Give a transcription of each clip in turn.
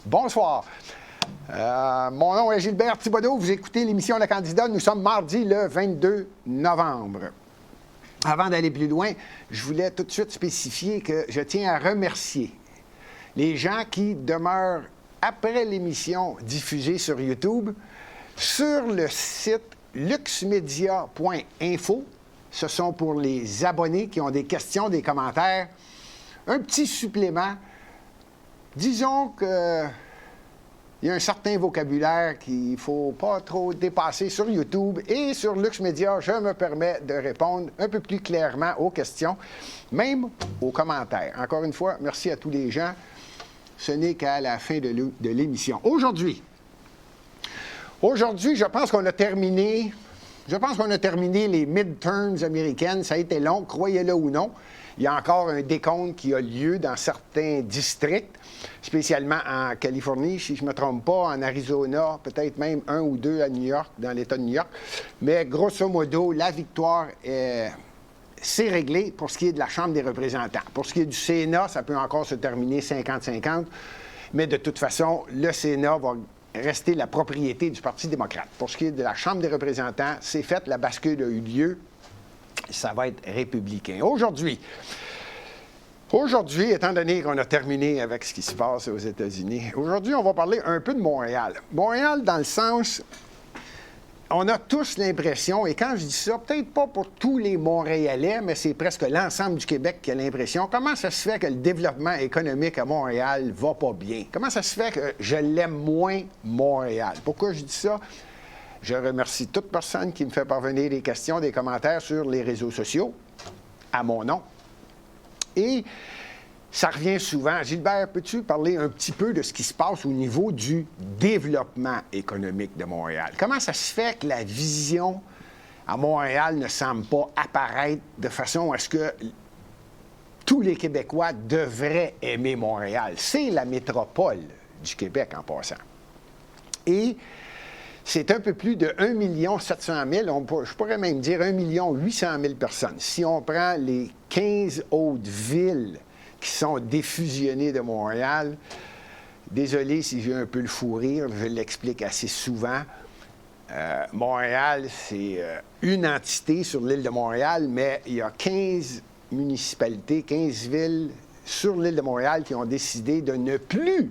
Bonsoir. Mon nom est Gilbert Thibodeau. Vous écoutez l'émission Le Candidat. Nous sommes mardi le 22 novembre. Avant d'aller plus loin, je voulais tout de suite spécifier que je tiens à remercier les gens qui demeurent après l'émission diffusée sur YouTube sur le site luxmedia.info. Ce sont pour les abonnés qui ont des questions, des commentaires. Un petit supplément. Disons que il y a un certain vocabulaire qu'il ne faut pas trop dépasser sur YouTube et sur Luxmedia. Je me permets de répondre un peu plus clairement aux questions, même aux commentaires. Encore une fois, merci à tous les gens. Ce n'est qu'à la fin de l'émission. Aujourd'hui, je pense qu'on a terminé. Je pense qu'on a terminé les midterms américaines. Ça a été long, croyez-le ou non. Il y a encore un décompte qui a lieu dans certains districts, spécialement en Californie, si je ne me trompe pas, en Arizona, peut-être même un ou deux à New York, dans l'État de New York. Mais grosso modo, la victoire c'est réglé pour ce qui est de la Chambre des représentants. Pour ce qui est du Sénat, ça peut encore se terminer 50-50, mais de toute façon, le Sénat va rester la propriété du Parti démocrate. Pour ce qui est de la Chambre des représentants, c'est fait, la bascule a eu lieu. Ça va être républicain. Aujourd'hui, étant donné qu'on a terminé avec ce qui se passe aux États-Unis, aujourd'hui, on va parler un peu de Montréal. Montréal, dans le sens, on a tous l'impression, et quand je dis ça, peut-être pas pour tous les Montréalais, mais c'est presque l'ensemble du Québec qui a l'impression, comment ça se fait que le développement économique à Montréal va pas bien? Comment ça se fait que je l'aime moins, Montréal? Pourquoi je dis ça? Je remercie toute personne qui me fait parvenir des questions, des commentaires sur les réseaux sociaux, à mon nom. Et ça revient souvent. Gilbert, peux-tu parler un petit peu de ce qui se passe au niveau du développement économique de Montréal? Comment ça se fait que la vision à Montréal ne semble pas apparaître de façon à ce que tous les Québécois devraient aimer Montréal? C'est la métropole du Québec en passant. Et c'est un peu plus de 1 700 000, je pourrais même dire 1 800 000 personnes. Si on prend les 15 autres villes qui sont défusionnées de Montréal, désolé si j'ai un peu le fou rire, je l'explique assez souvent. Montréal, c'est une entité sur l'île de Montréal, mais il y a 15 municipalités, 15 villes sur l'île de Montréal qui ont décidé de ne plus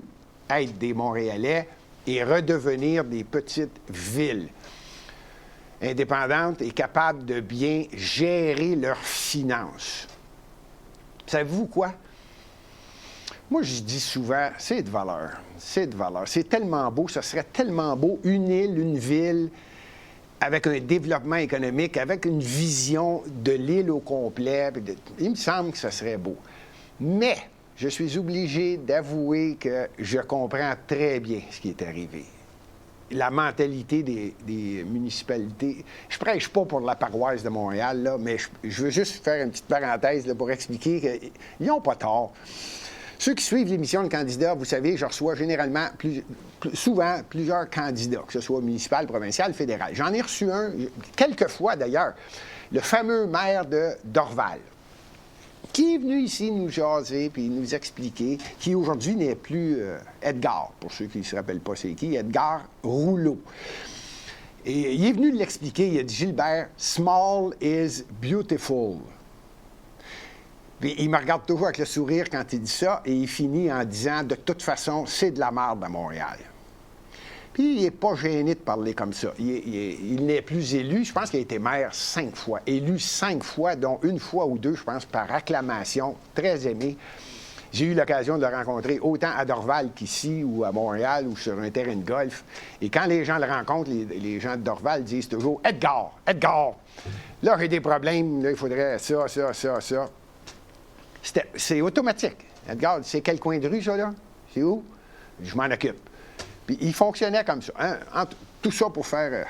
être des Montréalais et redevenir des petites villes indépendantes et capables de bien gérer leurs finances. Savez-vous quoi? Moi, je dis souvent, c'est de valeur. C'est de valeur. C'est tellement beau, ça serait tellement beau, une île, une ville, avec un développement économique, avec une vision de l'île au complet. Il me semble que ça serait beau. Mais je suis obligé d'avouer que je comprends très bien ce qui est arrivé. La mentalité des municipalités. Je prêche pas pour la paroisse de Montréal, là, mais je veux juste faire une petite parenthèse là, pour expliquer qu'ils n'ont pas tort. Ceux qui suivent l'émission de candidats, vous savez, je reçois généralement, souvent, plusieurs candidats, que ce soit municipal, provincial, fédéral. J'en ai reçu un, quelques fois d'ailleurs, le fameux maire de Dorval, qui est venu ici nous jaser puis nous expliquer, qui aujourd'hui n'est plus Edgar, pour ceux qui ne se rappellent pas c'est qui, Edgar Rouleau. Et il est venu l'expliquer, il a dit « Gilbert, small is beautiful ». Puis il me regarde toujours avec le sourire quand il dit ça, et il finit en disant « De toute façon, c'est de la merde à Montréal ». Puis il n'est pas gêné de parler comme ça. Il n'est plus élu. Je pense qu'il a été maire 5 fois. Élu 5 fois, dont une fois ou deux, je pense, par acclamation. Très aimé. J'ai eu l'occasion de le rencontrer autant à Dorval qu'ici, ou à Montréal, ou sur un terrain de golf. Et quand les gens le rencontrent, les gens de Dorval disent toujours « Edgar! Edgar! Là, j'ai des problèmes. Là, il faudrait ça. » C'est automatique. Edgar, c'est quel coin de rue, ça, là? C'est où? Je m'en occupe. Puis il fonctionnait comme ça. Hein? Tout ça pour faire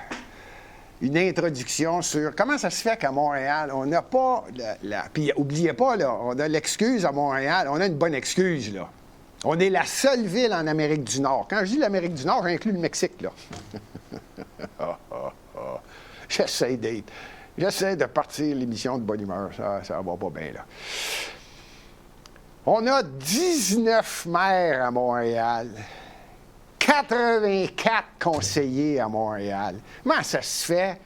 une introduction sur comment ça se fait qu'à Montréal, on n'a pas Puis n'oubliez pas, là, on a l'excuse à Montréal, on a une bonne excuse, là. On est la seule ville en Amérique du Nord. Quand je dis l'Amérique du Nord, j'inclus le Mexique, là. J'essaie de partir l'émission de bonne humeur. Ça va pas bien, là. On a 19 maires à Montréal 84 conseillers à Montréal. Comment ça se fait?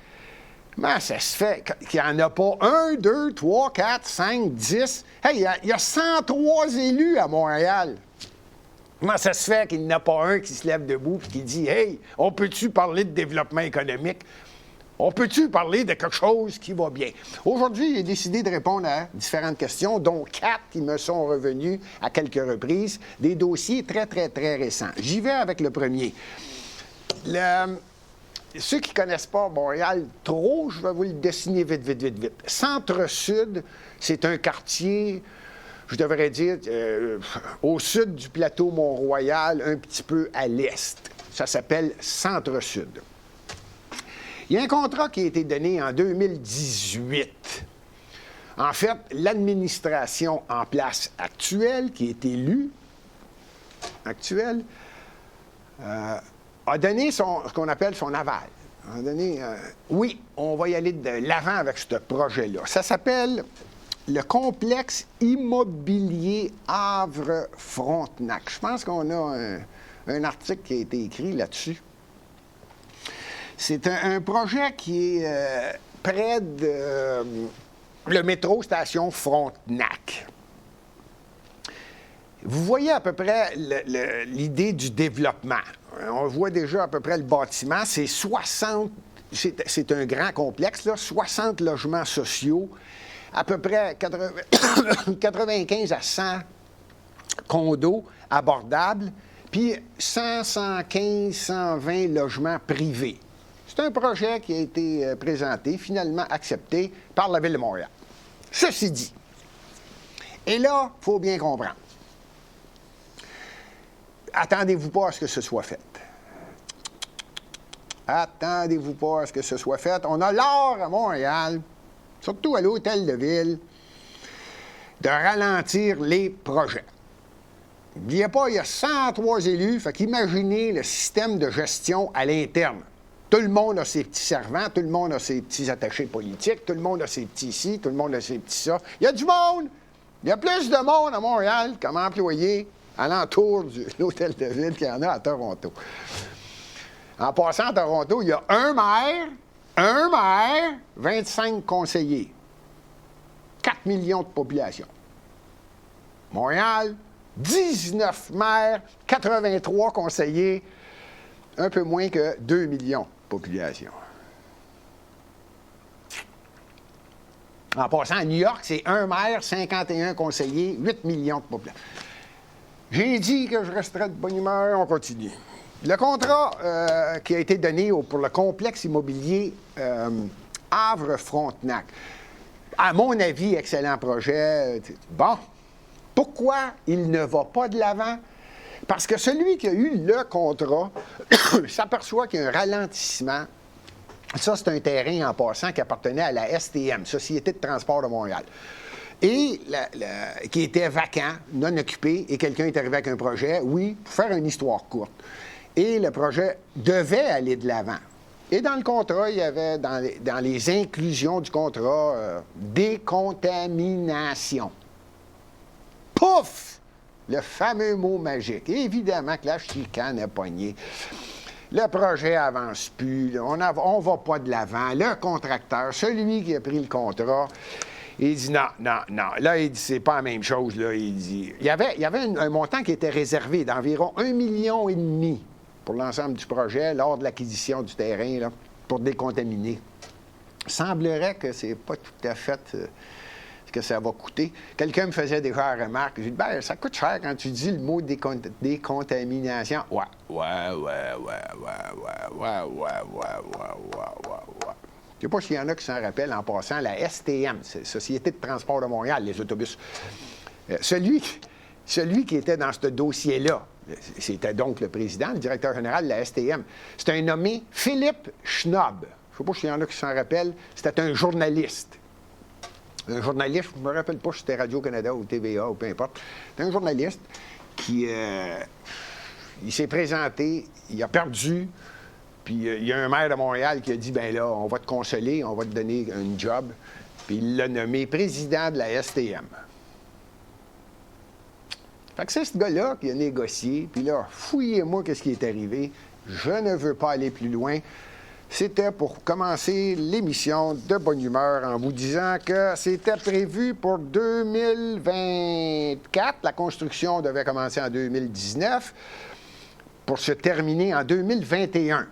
Comment ça se fait qu'il n'y en a pas 1, 2, 3, 4, 5, 10? Hey, il y a 103 élus à Montréal. Comment ça se fait qu'il n'y en a pas un qui se lève debout et qui dit « Hey, on peut-tu parler de développement économique? On peut-tu parler de quelque chose qui va bien? » Aujourd'hui, j'ai décidé de répondre à différentes questions, dont 4 qui me sont revenus à quelques reprises, des dossiers très, très, très récents. J'y vais avec le premier. Ceux qui ne connaissent pas Montréal trop, je vais vous le dessiner vite, vite, vite, vite. Centre-Sud, c'est un quartier, je devrais dire, au sud du plateau Mont-Royal, un petit peu à l'est. Ça s'appelle Centre-Sud. Il y a un contrat qui a été donné en 2018. En fait, l'administration en place actuelle, qui est élue, a donné ce qu'on appelle son aval. A donné, oui, on va y aller de l'avant avec ce projet-là. Ça s'appelle le complexe immobilier Havre-Frontenac. Je pense qu'on a un article qui a été écrit là-dessus. C'est un projet qui est près de le métro station Frontenac. Vous voyez à peu près l'idée du développement. On voit déjà à peu près le bâtiment. C'est 60, c'est un grand complexe, là, 60 logements sociaux, à peu près 95 à 100 condos abordables, puis 100, 115, 120 logements privés. C'est un projet qui a été présenté, finalement accepté par la Ville de Montréal. Ceci dit, et là, il faut bien comprendre. Attendez-vous pas à ce que ce soit fait. Attendez-vous pas à ce que ce soit fait. On a l'art à Montréal, surtout à l'Hôtel de Ville, de ralentir les projets. N'oubliez pas, il y a 103 élus, fait qu'imaginez le système de gestion à l'interne. Tout le monde a ses petits servants, tout le monde a ses petits attachés politiques, tout le monde a ses petits ci, tout le monde a ses petits ça. Il y a du monde! Il y a plus de monde à Montréal comme employé alentour de l'Hôtel de Ville qu'il y en a à Toronto. En passant à Toronto, il y a un maire, 25 conseillers. 4 millions de population. Montréal, 19 maires, 83 conseillers, un peu moins que 2 millions de population. En passant, à New York, c'est un maire, 51 conseillers, 8 millions de population. J'ai dit que je resterais de bonne humeur, on continue. Le contrat qui a été donné pour le complexe immobilier Havre-Frontenac, à mon avis, excellent projet. Bon, pourquoi il ne va pas de l'avant? Parce que celui qui a eu le contrat s'aperçoit qu'il y a un ralentissement. Ça, c'est un terrain, en passant, qui appartenait à la STM, Société de transport de Montréal, et qui était vacant, non occupé, et quelqu'un est arrivé avec un projet, oui, pour faire une histoire courte. Et le projet devait aller de l'avant. Et dans le contrat, il y avait, dans les inclusions du contrat, décontamination. Pouf! Le fameux mot magique. Et évidemment que la chicane a pogné. Le projet avance plus, on ne va pas de l'avant. Le contracteur, celui qui a pris le contrat, il dit non. Là, il dit c'est pas la même chose. Là. Il dit il y avait un montant qui était réservé d'environ 1,5 million pour l'ensemble du projet lors de l'acquisition du terrain là, pour décontaminer. Il semblerait que c'est pas tout à fait ce que ça va coûter. Quelqu'un me faisait déjà la remarque. J'ai dit ben ça coûte cher quand tu dis le mot décontamination. Ouais. Je ne sais pas s'il y en a qui s'en rappellent en passant, la STM, c'est la Société de transport de Montréal, les autobus. Celui qui était dans ce dossier-là, c'était donc le président, le directeur général de la STM. C'était un nommé Philippe Schnob. Je ne sais pas s'il y en a qui s'en rappellent. C'était un journaliste. Un journaliste, je ne me rappelle pas si c'était Radio-Canada ou TVA ou peu importe. C'était un journaliste qui il s'est présenté, il a perdu. Puis il y a un maire de Montréal qui a dit, ben là, on va te consoler, on va te donner un job. Puis il l'a nommé président de la STM. Fait que c'est ce gars-là qui a négocié, puis là, fouillez-moi qu'est-ce qui est arrivé. Je ne veux pas aller plus loin. C'était pour commencer l'émission de bonne humeur en vous disant que c'était prévu pour 2024. La construction devait commencer en 2019 pour se terminer en 2021.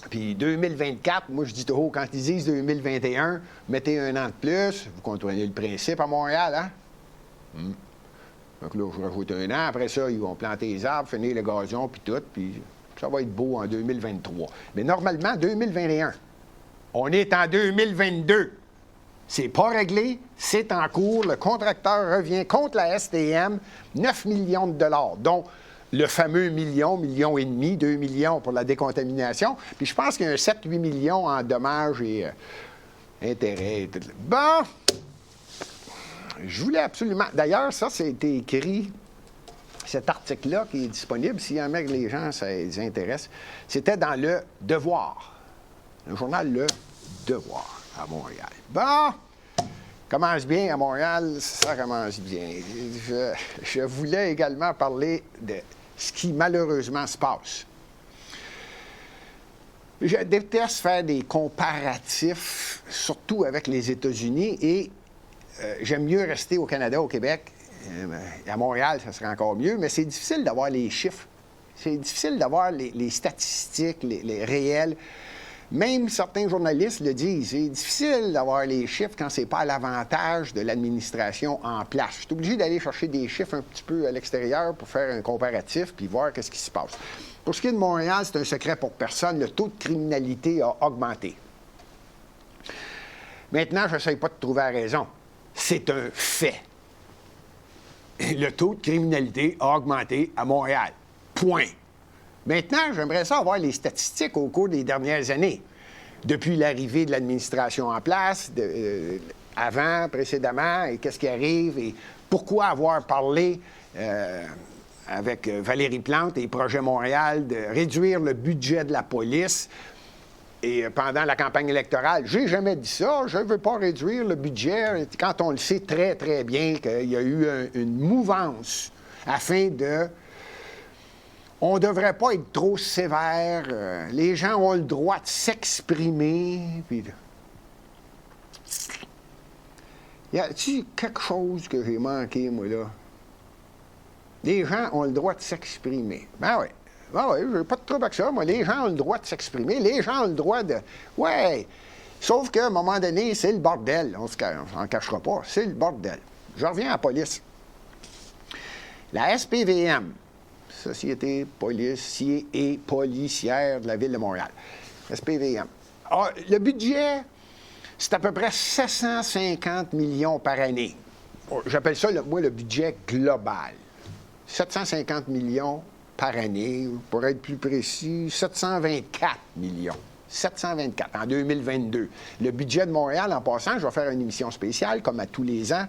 Puis 2024, moi je dis toujours, quand ils disent 2021, mettez un an de plus. Vous comprenez le principe à Montréal, hein? Donc là, je rajoute un an. Après ça, ils vont planter les arbres, finir le gazon, puis tout, puis ça va être beau en 2023. Mais normalement, 2021. On est en 2022. C'est pas réglé, c'est en cours. Le contracteur revient contre la STM, 9 millions de dollars, dont le fameux million et demi, 2 millions pour la décontamination. Puis je pense qu'il y a un 7-8 millions en dommages et intérêts. Bon, je voulais absolument... D'ailleurs, ça, c'était écrit... Cet article-là qui est disponible, s'il y en a que les gens, ça les intéresse, c'était dans Le Devoir. Le journal Le Devoir à Montréal. Bon, commence bien à Montréal, ça commence bien. Je voulais également parler de ce qui malheureusement se passe. Je déteste faire des comparatifs, surtout avec les États-Unis, et j'aime mieux rester au Canada, au Québec. À Montréal, ça serait encore mieux, mais c'est difficile d'avoir les chiffres. C'est difficile d'avoir les statistiques, les réels. Même certains journalistes le disent. C'est difficile d'avoir les chiffres quand c'est pas à l'avantage de l'administration en place. Je suis obligé d'aller chercher des chiffres un petit peu à l'extérieur pour faire un comparatif puis voir qu'est-ce qui se passe. Pour ce qui est de Montréal, c'est un secret pour personne. Le taux de criminalité a augmenté. Maintenant, je n'essaie pas de trouver la raison. C'est un fait. Le taux de criminalité a augmenté à Montréal. Point. Maintenant, j'aimerais ça avoir les statistiques au cours des dernières années. Depuis l'arrivée de l'administration en place, avant, précédemment, et qu'est-ce qui arrive, et pourquoi avoir parlé avec Valérie Plante et Projet Montréal de réduire le budget de la police. Et pendant la campagne électorale, j'ai jamais dit ça, je ne veux pas réduire le budget, quand on le sait très, très bien qu'il y a eu une mouvance afin de... On ne devrait pas être trop sévère, les gens ont le droit de s'exprimer. Puis... Y a-t-il quelque chose que j'ai manqué, moi, là? Les gens ont le droit de s'exprimer. Ben oui. Ah oui, je n'ai pas de trouble avec ça. Moi, les gens ont le droit de s'exprimer. Les gens ont le droit de... Ouais. Sauf qu'à un moment donné, c'est le bordel. On s'en cachera pas. C'est le bordel. Je reviens à la police. La SPVM, Société policier et policière de la Ville de Montréal. SPVM. Ah, le budget, c'est à peu près 750 millions par année. J'appelle ça, moi, le budget global. 750 millions par année, pour être plus précis, 724 millions. 724 en 2022. Le budget de Montréal, en passant, je vais faire une émission spéciale, comme à tous les ans,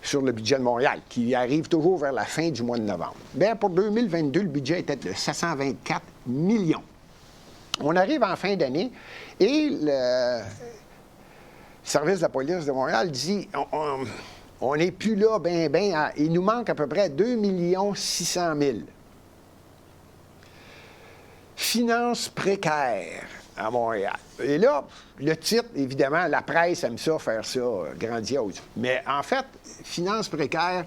sur le budget de Montréal, qui arrive toujours vers la fin du mois de novembre. Bien, pour 2022, le budget était de 724 millions. On arrive en fin d'année et le service de la police de Montréal dit on n'est plus là, il nous manque à peu près 2 600 000. Finances précaires à Montréal. Et là, le titre, évidemment, la presse aime ça, faire ça grandiose. Mais en fait, finances précaires,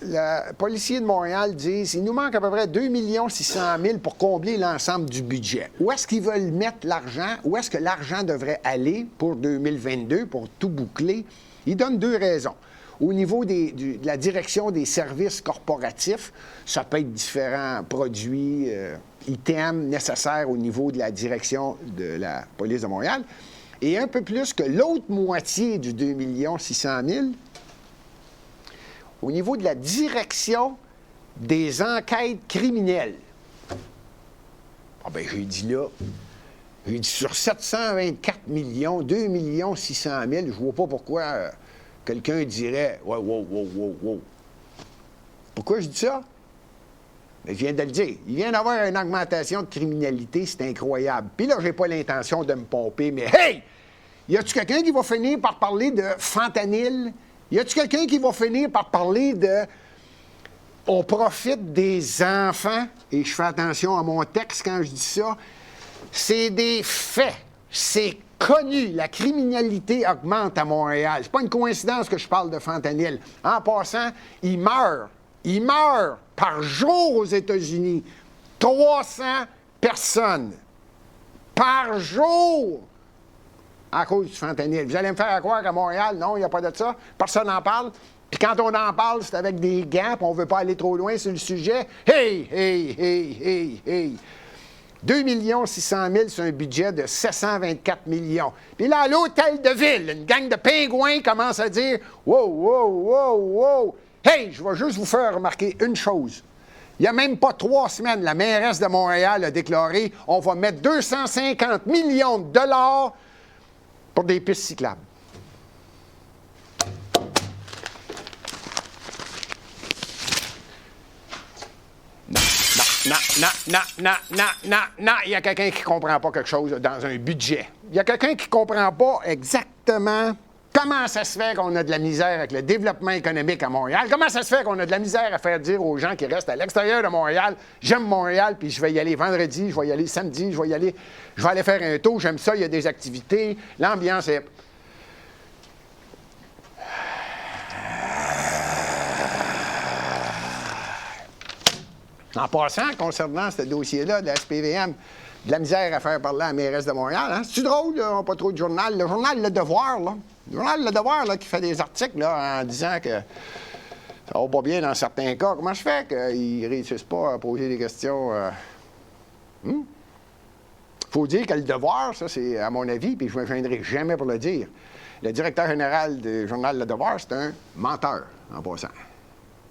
le policier de Montréal dit il nous manque à peu près 2 600 000 pour combler l'ensemble du budget. Où est-ce qu'ils veulent mettre l'argent? Où est-ce que l'argent devrait aller pour 2022, pour tout boucler? Ils donnent deux raisons. Au niveau de la direction des services corporatifs, ça peut être différents produits, items nécessaires au niveau de la direction de la police de Montréal. Et un peu plus que l'autre moitié du 2 600 000, au niveau de la direction des enquêtes criminelles. Ah ben j'ai dit sur 724 millions, 2 600 000, je vois pas pourquoi quelqu'un dirait « wow. » Pourquoi je dis ça? Mais je viens de le dire. Il vient d'avoir une augmentation de criminalité, c'est incroyable. Puis là, j'ai pas l'intention de me pomper, mais hey! Y a-tu quelqu'un qui va finir par parler de fentanyl? Y a-tu quelqu'un qui va finir par parler de on profite des enfants, et je fais attention à mon texte quand je dis ça, c'est des faits, c'est connu. La criminalité augmente à Montréal. C'est pas une coïncidence que je parle de fentanyl. En passant, il meurt par jour aux États-Unis. 300 personnes par jour à cause du fentanyl. Vous allez me faire croire qu'à Montréal, non, il n'y a pas de ça. Personne n'en parle. Puis quand on en parle, c'est avec des gants, puis on ne veut pas aller trop loin sur le sujet. Hey! 2 600 000 sur un budget de 724 millions. Puis là, à l'hôtel de ville, une gang de pingouins commence à dire « Wow! Hey, je vais juste vous faire remarquer une chose. Il n'y a même pas 3 semaines, la mairesse de Montréal a déclaré « On va mettre 250 millions de dollars pour des pistes cyclables. » Non, il y a quelqu'un qui ne comprend pas quelque chose dans un budget. Il y a quelqu'un qui ne comprend pas exactement comment ça se fait qu'on a de la misère avec le développement économique à Montréal. Comment ça se fait qu'on a de la misère à faire dire aux gens qui restent à l'extérieur de Montréal, j'aime Montréal, puis je vais y aller vendredi, je vais y aller samedi, je vais aller faire un tour, j'aime ça, il y a des activités, l'ambiance est... En passant, concernant ce dossier-là de la SPVM, de la misère à faire parler à la mairesse de Montréal, hein? C'est drôle, là, on n'a pas trop de journal. Le journal Le Devoir, là. Le journal Le Devoir, là, qui fait des articles, là, en disant que ça va pas bien dans certains cas. Comment je fais qu'ils ne réussissent pas à poser des questions? Faut dire que Le Devoir, ça, c'est à mon avis, puis je ne me gênerai jamais pour le dire. Le directeur général du journal Le Devoir, c'est un menteur, en passant.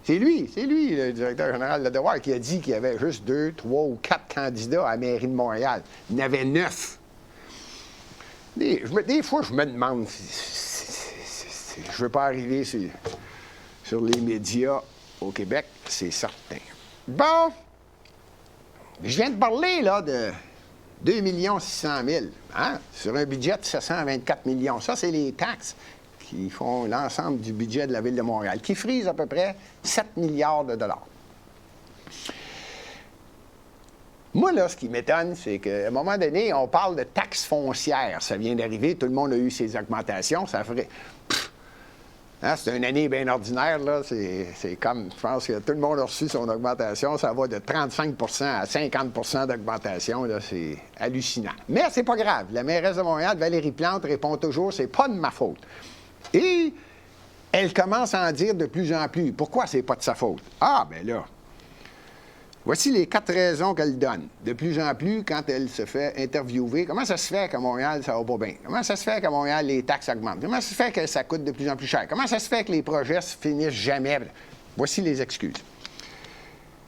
C'est lui, le directeur général de Devoir, qui a dit qu'il y avait juste 2, 3 ou 4 candidats à la mairie de Montréal. Il y en avait 9. Des fois, je me demande si je ne veux pas arriver sur les médias au Québec, c'est certain. Bon, je viens de parler, là, de 2 600 000, hein, sur un budget de 724 millions. Ça, c'est les taxes qui font l'ensemble du budget de la Ville de Montréal, qui frise à peu près 7 milliards de dollars. Moi, là, ce qui m'étonne, c'est qu'à un moment donné, on parle de taxes foncières. Ça vient d'arriver, tout le monde a eu ses augmentations. Ça ferait... Hein, c'est une année bien ordinaire, là. C'est comme, je pense que tout le monde a reçu son augmentation. Ça va de 35 à 50 d'augmentation, là. C'est hallucinant. Mais c'est pas grave. La mairesse de Montréal, Valérie Plante, répond toujours « c'est pas de ma faute ». Et elle commence à en dire de plus en plus. Pourquoi c'est pas de sa faute? Ah, bien là, voici les 4 raisons qu'elle donne. De plus en plus, quand elle se fait interviewer, comment ça se fait qu'à Montréal, ça va pas bien? Comment ça se fait qu'à Montréal, les taxes augmentent? Comment ça se fait que ça coûte de plus en plus cher? Comment ça se fait que les projets se finissent jamais? Voici les excuses.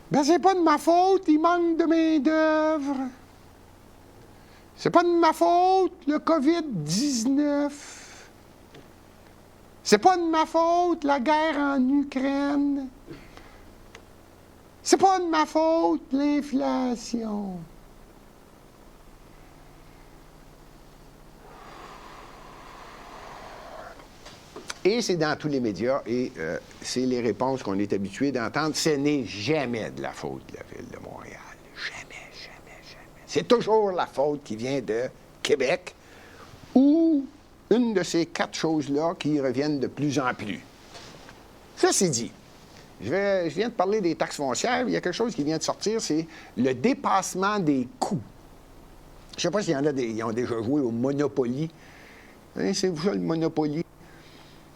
Ben, c'est pas de ma faute, il manque de main-d'œuvre. C'est pas de ma faute, le COVID-19. C'est pas de ma faute, la guerre en Ukraine. C'est pas de ma faute, l'inflation. Et c'est dans tous les médias, et c'est les réponses qu'on est habitué d'entendre. Ce n'est jamais de la faute de la Ville de Montréal. Jamais. C'est toujours la faute qui vient de Québec ou une de ces 4 choses-là qui reviennent de plus en plus. Ceci dit, je viens de parler des taxes foncières. Il y a quelque chose qui vient de sortir, c'est le dépassement des coûts. Je ne sais pas s'il y en a qui ont déjà joué au Monopoly. Hein, c'est vous ça, le Monopoly?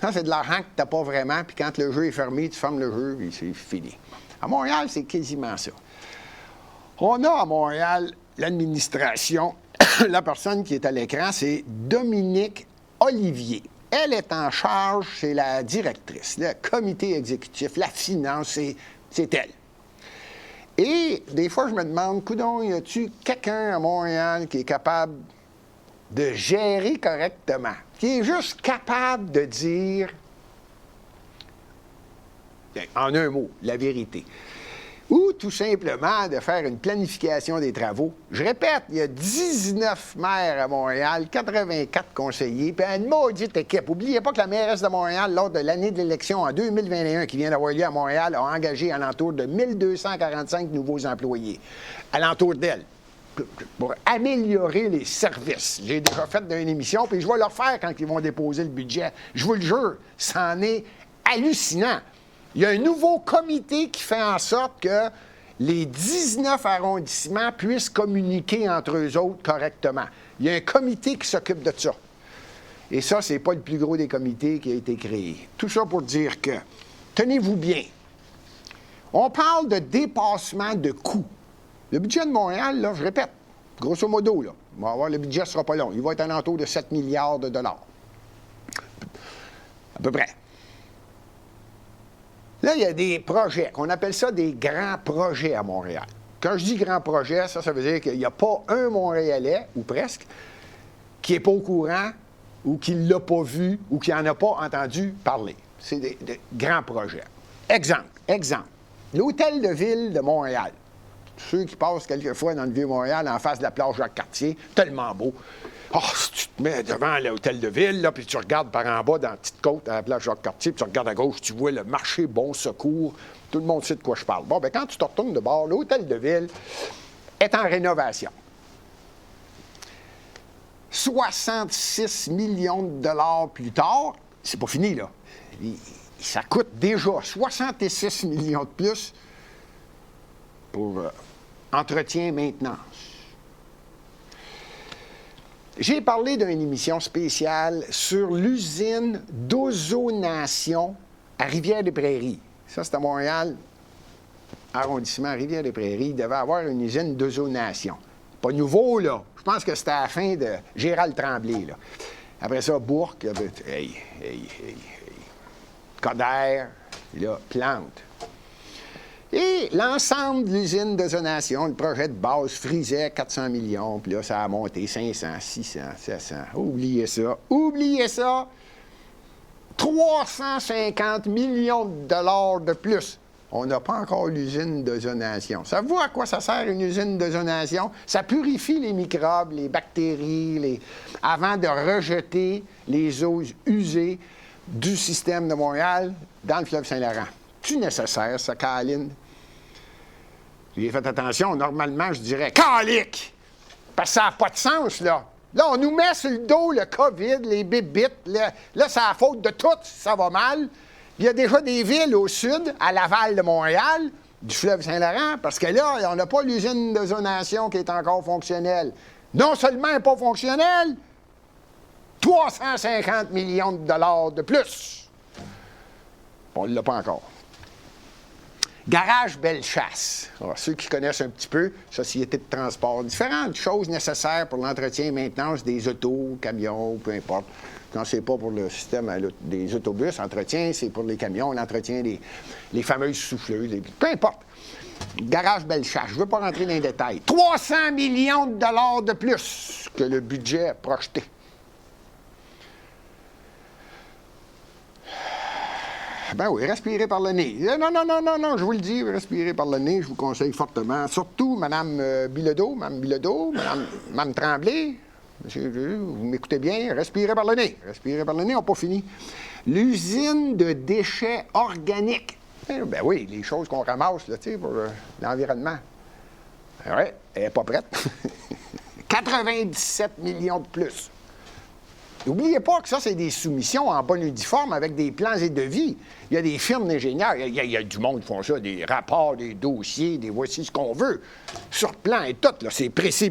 Ça, c'est de l'argent que tu n'as pas vraiment, puis quand le jeu est fermé, tu fermes le jeu, et c'est fini. À Montréal, c'est quasiment ça. On a à Montréal l'administration. La personne qui est à l'écran, c'est Dominique Olivier. Elle est en charge, c'est la directrice, le comité exécutif, la finance, c'est elle. Et des fois, je me demande, coudonc, y a-tu quelqu'un à Montréal qui est capable de gérer correctement, qui est juste capable de dire, en un mot, la vérité. ou tout simplement de faire une planification des travaux. Je répète, il y a 19 maires à Montréal, 84 conseillers, puis une maudite équipe. N'oubliez pas que la mairesse de Montréal, lors de l'année de l'élection en 2021 qui vient d'avoir lieu à Montréal, a engagé alentour de 1245 nouveaux employés alentour d'elle pour améliorer les services. J'ai déjà fait d'une émission, puis je vais leur faire quand ils vont déposer le budget. Je vous le jure, c'en est hallucinant. Il y a un nouveau comité qui fait en sorte que les 19 arrondissements puissent communiquer entre eux autres correctement. Il y a un comité qui s'occupe de ça. Et ça, c'est pas le plus gros des comités qui a été créé. Tout ça pour dire que, tenez-vous bien, on parle de dépassement de coûts. Le budget de Montréal, là, je répète, grosso modo, là, le budget ne sera pas long. Il va être à l'entour de 7 milliards de dollars. À peu près. Là, il y a des projets, qu'on appelle ça des grands projets à Montréal. Quand je dis grands projets, ça veut dire qu'il n'y a pas un Montréalais, ou presque, qui n'est pas au courant, ou qui ne l'a pas vu, ou qui n'en a pas entendu parler. C'est des grands projets. Exemple. L'Hôtel de Ville de Montréal. Ceux qui passent quelquefois dans le Vieux-Montréal, en face de la plage Jacques-Cartier, tellement beau. Oh, si tu te mets devant l'Hôtel de Ville, là, puis tu regardes par en bas dans la petite côte à la plage Jacques-Cartier, puis tu regardes à gauche, tu vois le marché Bon Secours. Tout le monde sait de quoi je parle. Bon, bien, quand tu te retournes de bord, l'Hôtel de Ville est en rénovation. 66 millions de dollars plus tard, c'est pas fini, là. Ça coûte déjà 66 millions de plus pour entretien et maintenance. J'ai parlé d'une émission spéciale sur l'usine d'ozonation à Rivière-des-Prairies. Ça, c'est à Montréal, arrondissement Rivière-des-Prairies. Il devait avoir une usine d'ozonation. Pas nouveau, là. Je pense que c'était à la fin de Gérald Tremblay, là. Après ça, Bourque, Coderre, là, Plante. Et l'ensemble de l'usine d'ozonation, le projet de base frisait 400 millions, puis là, ça a monté 500, 600, 700. Oubliez ça. 350 millions de dollars de plus. On n'a pas encore l'usine d'ozonation. Savez-vous à quoi ça sert une usine d'ozonation? Ça purifie les microbes, les bactéries, avant de rejeter les eaux usées du système de Montréal dans le fleuve Saint-Laurent. C'est nécessaire, ça, Caroline? J'ai fait attention, normalement, je dirais « Calique! » Parce que ça n'a pas de sens, là. Là, on nous met sur le dos le COVID, les bébites. Là, c'est la faute de tout si ça va mal. Il y a déjà des villes au sud, à l'aval de Montréal, du fleuve Saint-Laurent, parce que là, on n'a pas l'usine d'ozonation qui est encore fonctionnelle. Non seulement elle n'est pas fonctionnelle, 350 millions de dollars de plus. On ne l'a pas encore. Garage Bellechasse. Alors, ceux qui connaissent un petit peu, société de transport, différentes choses nécessaires pour l'entretien et maintenance des autos, camions, peu importe. Quand c'est pas pour le système des autobus, entretien, c'est pour les camions, l'entretien des fameuses souffleuses, peu importe. Garage Bellechasse, je ne veux pas rentrer dans les détails. 300 millions de dollars de plus que le budget projeté. Ben oui, respirez par le nez. Non, je vous le dis, respirez par le nez, je vous conseille fortement. Surtout Mme Bilodeau, Mme Tremblay. Vous m'écoutez bien, respirez par le nez. Respirez par le nez, on n'a pas fini. L'usine de déchets organiques. Ben oui, les choses qu'on ramasse, là, tu sais, pour l'environnement. Oui, elle n'est pas prête. 97 millions de plus. N'oubliez pas que ça, c'est des soumissions en bonne uniforme avec des plans et devis. Il y a des firmes d'ingénieurs, il y a du monde qui font ça, des rapports, des dossiers, des voici ce qu'on veut. Sur plan et tout, là, c'est précis.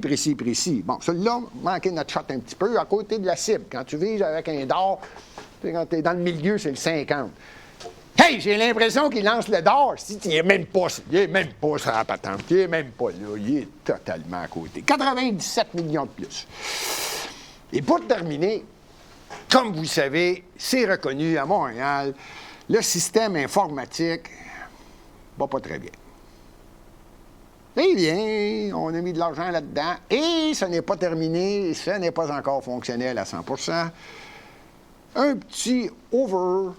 Bon, celui-là, manquez notre shot un petit peu à côté de la cible. Quand tu vises avec un d'or, quand tu es dans le milieu, c'est le 50. Hey, j'ai l'impression qu'il lance le d'or. Il n'est même pas sur la patente. Il n'est même pas là. Il est totalement à côté. 97 millions de plus. Et pour terminer, comme vous savez, c'est reconnu à Montréal, le système informatique va pas très bien. Eh bien, on a mis de l'argent là-dedans et ce n'est pas terminé, ce n'est pas encore fonctionnel à 100%. Un petit over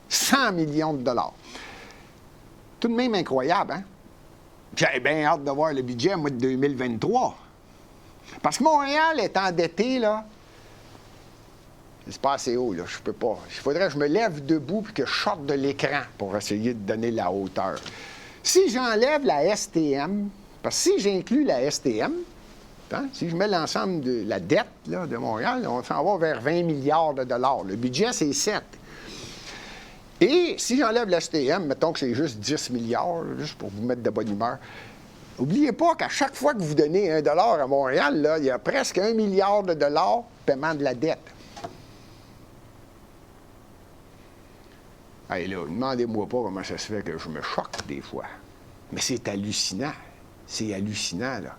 100 millions de dollars. Tout de même incroyable, hein? J'ai bien hâte de voir le budget, moi, de 2023. Parce que Montréal est endetté, là. C'est pas assez haut, là. Je peux pas. Il faudrait que je me lève debout et que je sorte de l'écran pour essayer de donner la hauteur. Si j'enlève la STM, parce que si j'inclus la STM, hein, si je mets l'ensemble de la dette là, de Montréal, on s'en va vers 20 milliards de dollars. Le budget, c'est 7. Et si j'enlève la STM, mettons que c'est juste 10 milliards, juste pour vous mettre de bonne humeur, n'oubliez pas qu'à chaque fois que vous donnez 1 dollar à Montréal, là, il y a presque 1 milliard de dollars de paiement de la dette. Hey, là, demandez-moi pas comment ça se fait que je me choque des fois. Mais c'est hallucinant. C'est hallucinant, là.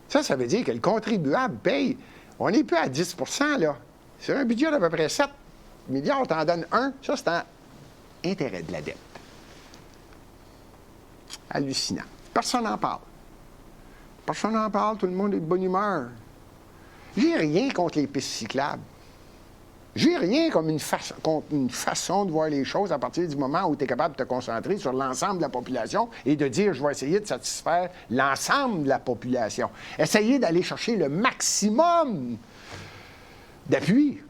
Ça veut dire que le contribuable paye. On n'est plus à 10 là. C'est un budget d'à peu près 7 milliards, t'en donnes 1. Ça, c'est en intérêt de la dette. Hallucinant. Personne n'en parle. Personne n'en parle, tout le monde est de bonne humeur. J'ai rien contre les pistes cyclables. J'ai rien contre une façon de voir les choses à partir du moment où tu es capable de te concentrer sur l'ensemble de la population et de dire, je vais essayer de satisfaire l'ensemble de la population. Essayer d'aller chercher le maximum d'appui.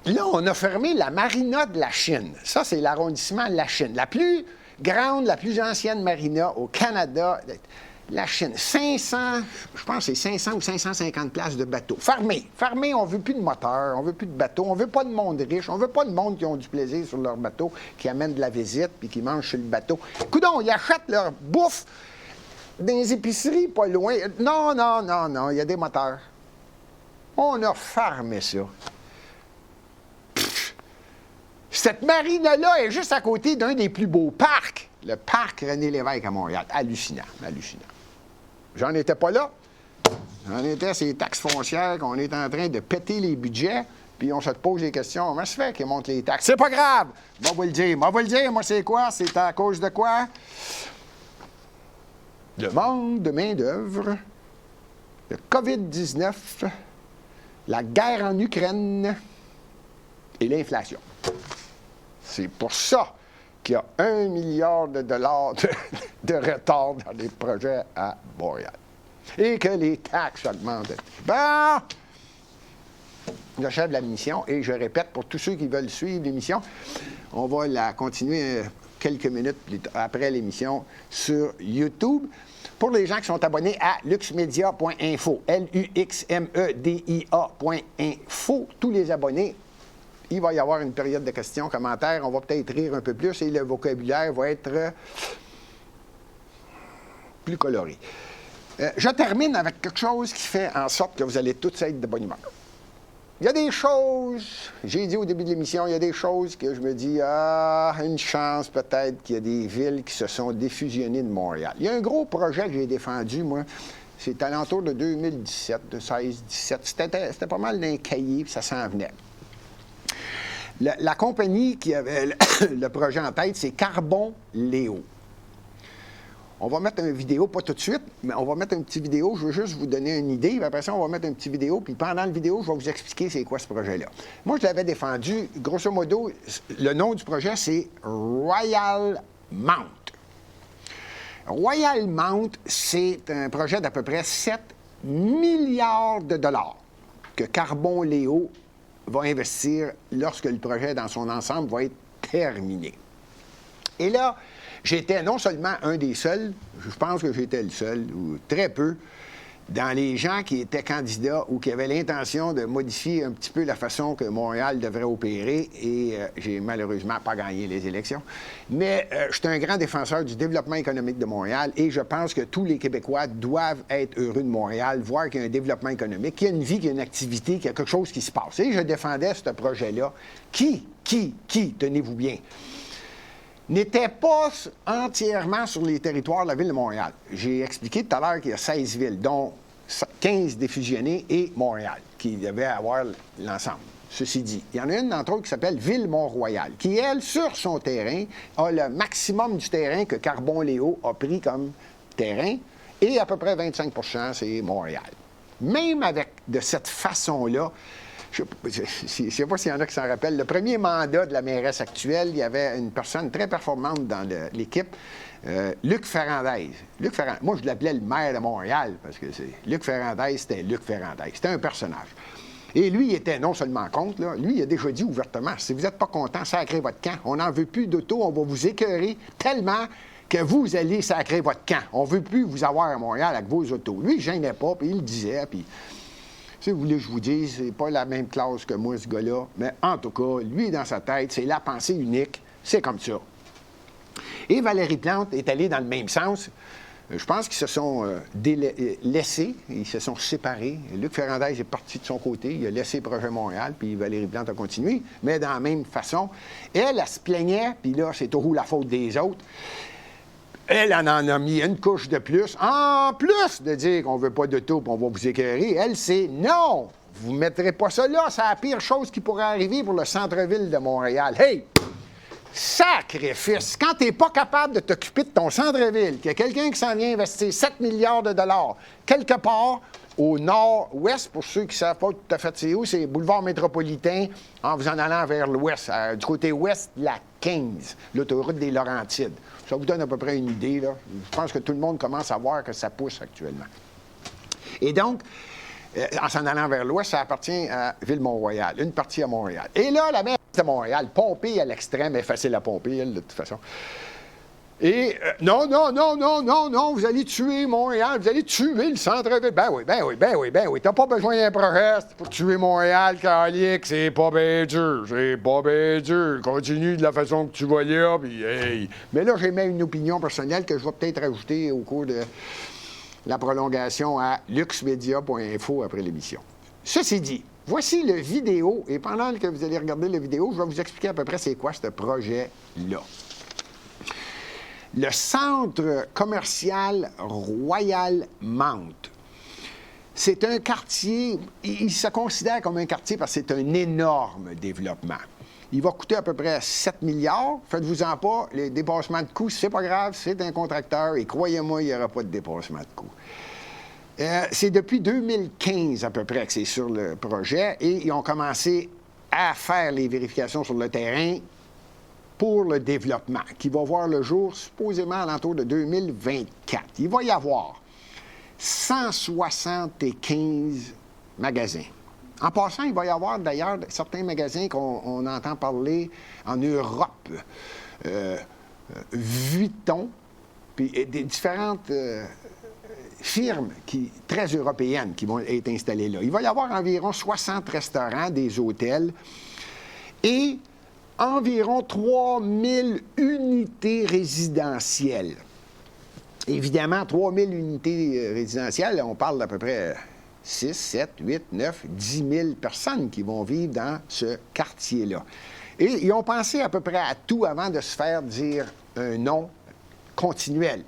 Là, on a fermé la marina de la Chine. Ça, c'est l'arrondissement de la Chine. La plus grande, la plus ancienne marina au Canada. La Chine, 500, je pense que c'est 500 ou 550 places de bateaux. Fermé. Fermé, on ne veut plus de moteurs, on ne veut plus de bateaux, on ne veut pas de monde riche, on ne veut pas de monde qui ont du plaisir sur leur bateau, qui amène de la visite puis qui mange sur le bateau. Coudon, ils achètent leur bouffe dans les épiceries pas loin. Non, il y a des moteurs. On a fermé ça. Cette marina-là est juste à côté d'un des plus beaux parcs, le parc René-Lévesque à Montréal. Hallucinant, hallucinant. J'en étais pas là. J'en étais à ces taxes foncières qu'on est en train de péter les budgets, puis on se pose des questions. Comment ça se fait qu'ils montent les taxes? C'est pas grave! Moi, vous le dire. Moi, c'est quoi? C'est à cause de quoi? Le manque de main-d'œuvre, le COVID-19, la guerre en Ukraine et l'inflation. C'est pour ça qu'il y a 1 milliard de dollars de retard dans les projets à Montréal. Et que les taxes augmentent. Bon! J'achève la mission et je répète pour tous ceux qui veulent suivre l'émission, on va la continuer quelques minutes après l'émission sur YouTube. Pour les gens qui sont abonnés à luxmedia.info, luxmedia.info, tous les abonnés, il va y avoir une période de questions, commentaires. On va peut-être rire un peu plus et le vocabulaire va être plus coloré. Je termine avec quelque chose qui fait en sorte que vous allez tous être de bonne humeur. Il y a des choses, j'ai dit au début de l'émission, il y a des choses que je me dis, une chance peut-être qu'il y a des villes qui se sont défusionnées de Montréal. Il y a un gros projet que j'ai défendu, moi. C'est à l'entour de 2017, de 16-17. C'était pas mal d'un cahier, puis ça s'en venait. La compagnie qui avait le projet en tête, c'est Carbon Léo. On va mettre une vidéo, pas tout de suite, mais on va mettre une petite vidéo. Je veux juste vous donner une idée. Puis après ça, on va mettre une petite vidéo. Puis pendant la vidéo, je vais vous expliquer c'est quoi ce projet-là. Moi, je l'avais défendu. Grosso modo, le nom du projet, c'est Royal Mount. Royal Mount, c'est un projet d'à peu près 7 milliards de dollars que Carbon Léo va investir lorsque le projet dans son ensemble va être terminé. Et là, j'étais non seulement un des seuls, je pense que j'étais le seul, ou très peu, dans les gens qui étaient candidats ou qui avaient l'intention de modifier un petit peu la façon que Montréal devrait opérer, et j'ai malheureusement pas gagné les élections. Mais je suis un grand défenseur du développement économique de Montréal, et je pense que tous les Québécois doivent être heureux de Montréal, voir qu'il y a un développement économique, qu'il y a une vie, qu'il y a une activité, qu'il y a quelque chose qui se passe. Et je défendais ce projet-là, qui, tenez-vous bien, n'était pas entièrement sur les territoires de la ville de Montréal. J'ai expliqué tout à l'heure qu'il y a 16 villes, dont 15 défusionnées et Montréal, qui devaient avoir l'ensemble. Ceci dit, il y en a une d'entre eux qui s'appelle Ville-Mont-Royal, qui, elle, sur son terrain, a le maximum du terrain que Carbon Léo a pris comme terrain, et à peu près 25 % c'est Montréal. Même avec de cette façon-là, je ne sais pas s'il y en a qui s'en rappellent, le premier mandat de la mairesse actuelle, il y avait une personne très performante dans l'équipe, Luc Ferrandez. Moi, je l'appelais le maire de Montréal, parce que Luc Ferrandez, c'était Luc Ferrandez. C'était un personnage. Et lui, il était non seulement contre, là, lui, il a déjà dit ouvertement, si vous n'êtes pas content, sacrez votre camp. On n'en veut plus d'auto, on va vous écœurer tellement que vous allez sacrer votre camp. On ne veut plus vous avoir à Montréal avec vos autos. Lui, il ne gênait pas, puis il le disait, puis... Si vous voulez que je vous dise, c'est pas la même classe que moi, ce gars-là, mais en tout cas, lui, dans sa tête, c'est la pensée unique, c'est comme ça. Et Valérie Plante est allée dans le même sens. Je pense qu'ils se sont laissés, ils se sont séparés. Luc Ferrandez est parti de son côté, il a laissé Projet Montréal, puis Valérie Plante a continué, mais dans la même façon. Elle se plaignait, puis là, c'est toujours la faute des autres. Elle en a mis une couche de plus. En plus de dire qu'on ne veut pas d'auto et on va vous écœurer, elle, c'est non! Vous ne mettrez pas ça là, c'est la pire chose qui pourrait arriver pour le centre-ville de Montréal. Hey! Sacrifice! Quand tu n'es pas capable de t'occuper de ton centre-ville, qu'il y a quelqu'un qui s'en vient investir 7 milliards de dollars quelque part au nord-ouest, pour ceux qui ne savent pas tout à fait c'est où, c'est boulevard métropolitain, en vous en allant vers l'ouest, du côté ouest de la 15, l'autoroute des Laurentides. Ça vous donne à peu près une idée, là. Je pense que tout le monde commence à voir que ça pousse actuellement. Et donc, en s'en allant vers l'ouest, ça appartient à Ville-Mont-Royal, une partie à Montréal. Et là, la maire de Montréal, pompée à l'extrême, est facile à pomper, elle, de toute façon. Et non, vous allez tuer Montréal, vous allez tuer le centre-ville. Ben oui. T'as pas besoin d'un projet pour tuer Montréal, calique, c'est pas bien dur. Continue de la façon que tu vas là, puis hey. Mais là, j'ai même une opinion personnelle que je vais peut-être rajouter au cours de la prolongation à luxmedia.info après l'émission. Ceci dit, voici le vidéo, et pendant que vous allez regarder la vidéo, je vais vous expliquer à peu près c'est quoi ce projet-là. Le centre commercial Royal-Mount. C'est un quartier, il se considère comme un quartier parce que c'est un énorme développement. Il va coûter à peu près 7 milliards. Faites-vous-en pas, les dépassements de coûts, c'est pas grave, c'est un contracteur et croyez-moi, il n'y aura pas de dépassement de coûts. C'est depuis 2015 à peu près que c'est sur le projet et ils ont commencé à faire les vérifications sur le terrain pour le développement, qui va voir le jour supposément à l'entour de 2024. Il va y avoir 175 magasins. En passant, il va y avoir d'ailleurs certains magasins qu'on entend parler en Europe. Vuitton, puis des différentes firmes très européennes qui vont être installées là. Il va y avoir environ 60 restaurants, des hôtels et environ 3000 unités résidentielles. Évidemment, 3000 unités résidentielles, on parle d'à peu près 6, 7, 8, 9, 10 000 personnes qui vont vivre dans ce quartier-là. Et ils ont pensé à peu près à tout avant de se faire dire un nom continuel.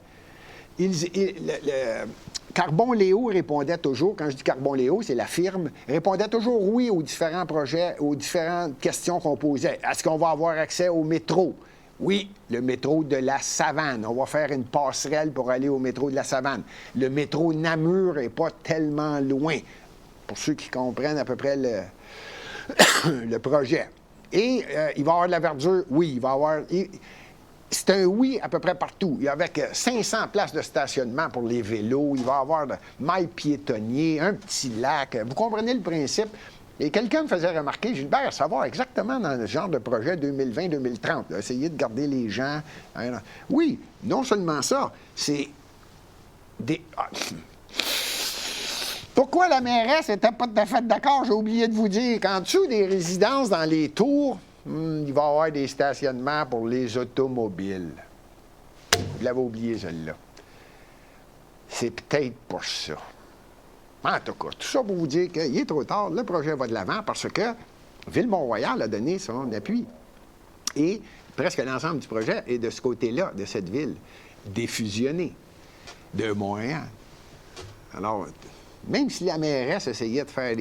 Carbon Léo répondait toujours, quand je dis Carbon Léo, c'est la firme, répondait toujours oui aux différents projets, aux différentes questions qu'on posait. Est-ce qu'on va avoir accès au métro? Oui, le métro de la Savane. On va faire une passerelle pour aller au métro de la Savane. Le métro Namur n'est pas tellement loin, pour ceux qui comprennent à peu près le projet. Et il va y avoir de la verdure? Oui, il va y avoir... C'est un oui à peu près partout. Avec 500 places de stationnement pour les vélos, il va y avoir de mailles piétonniers, un petit lac. Vous comprenez le principe? Et quelqu'un me faisait remarquer, Gilbert, ça va exactement dans le genre de projet 2020-2030. Essayer de garder les gens... Hein, oui, non seulement ça, c'est des... Pourquoi la mairesse n'était pas tout à fait d'accord? J'ai oublié de vous dire qu'en dessous des résidences, dans les tours, il va y avoir des stationnements pour les automobiles. Vous l'avez oublié, celle-là. C'est peut-être pour ça. En tout cas, tout ça pour vous dire qu'il est trop tard, le projet va de l'avant parce que Ville-Mont-Royal a donné son appui. Et presque l'ensemble du projet est de ce côté-là, de cette ville, défusionnée de Montréal. Alors, même si la mairesse essayait de faire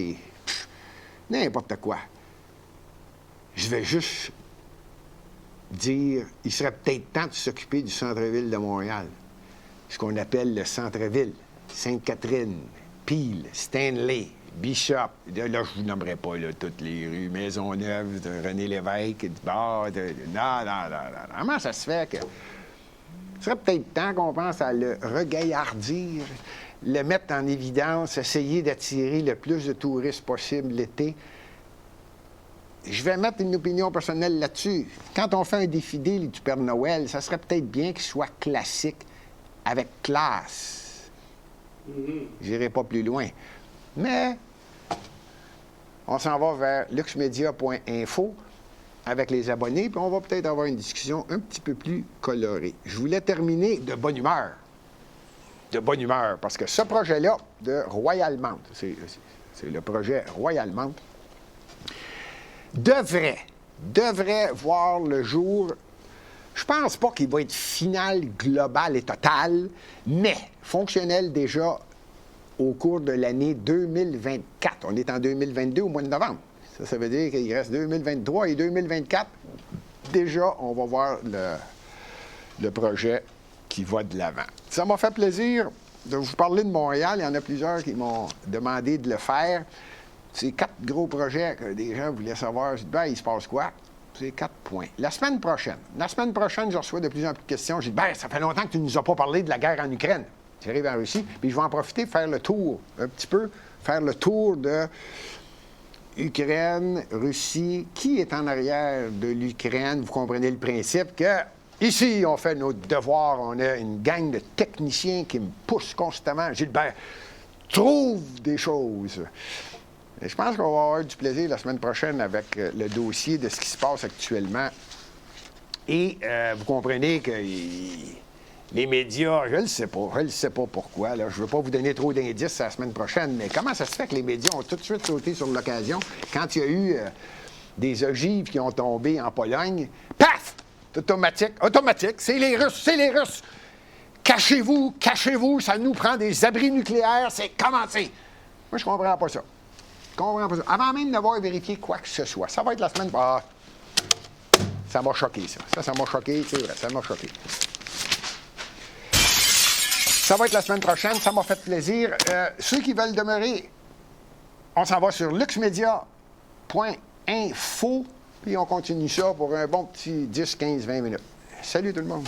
n'importe quoi, je vais juste dire, il serait peut-être temps de s'occuper du centre-ville de Montréal, ce qu'on appelle le centre-ville, Sainte-Catherine, Peel, Stanley, Bishop. Là, je ne vous nommerai pas là, toutes les rues. Maisonneuve, de René Lévesque, du bord. Non. Comment ça se fait que... Ce serait peut-être temps qu'on pense à le regaillardir, le mettre en évidence, essayer d'attirer le plus de touristes possible l'été. Je vais mettre une opinion personnelle là-dessus. Quand on fait un défilé du Père Noël, ça serait peut-être bien qu'il soit classique, avec classe. J'irai pas plus loin. Mais on s'en va vers luxmedia.info avec les abonnés, puis on va peut-être avoir une discussion un petit peu plus colorée. Je voulais terminer de bonne humeur. De bonne humeur, parce que ce projet-là de Royal Mount, c'est le projet Royal Mount, devrait voir le jour. Je pense pas qu'il va être final, global et total, mais fonctionnel déjà au cours de l'année 2024. On est en 2022 au mois de novembre. Ça veut dire qu'il reste 2023 et 2024. Déjà, on va voir le projet qui va de l'avant. Ça m'a fait plaisir de vous parler de Montréal. Il y en a plusieurs qui m'ont demandé de le faire. C'est 4 gros projets que des gens voulaient savoir. Je dis, ben, il se passe quoi? C'est 4 points. La semaine prochaine, je reçois de plus en plus de questions. Je dis, ben, ça fait longtemps que tu ne nous as pas parlé de la guerre en Ukraine. Tu arrives en Russie, puis je vais en profiter, faire le tour, un petit peu, faire le tour de Ukraine, Russie. Qui est en arrière de l'Ukraine? Vous comprenez le principe que ici, on fait nos devoirs. On a une gang de techniciens qui me poussent constamment. J'ai dit, ben, trouve des choses. Et je pense qu'on va avoir du plaisir la semaine prochaine avec le dossier de ce qui se passe actuellement. Et vous comprenez que les médias, je ne sais pas pourquoi. Là, je ne veux pas vous donner trop d'indices la semaine prochaine, mais comment ça se fait que les médias ont tout de suite sauté sur l'occasion quand il y a eu des ogives qui ont tombé en Pologne? Paf! Automatique, c'est les Russes! Cachez-vous, ça nous prend des abris nucléaires, c'est commencé! Moi, je comprends pas ça. Avant même d'avoir vérifié quoi que ce soit. Ça va être la semaine... Ah, ça m'a choqué, ça. Ça m'a choqué, c'est vrai, ça m'a choqué. Ça va être la semaine prochaine, ça m'a fait plaisir. Ceux qui veulent demeurer, on s'en va sur luxmedia.info, puis on continue ça pour un bon petit 10, 15, 20 minutes. Salut tout le monde!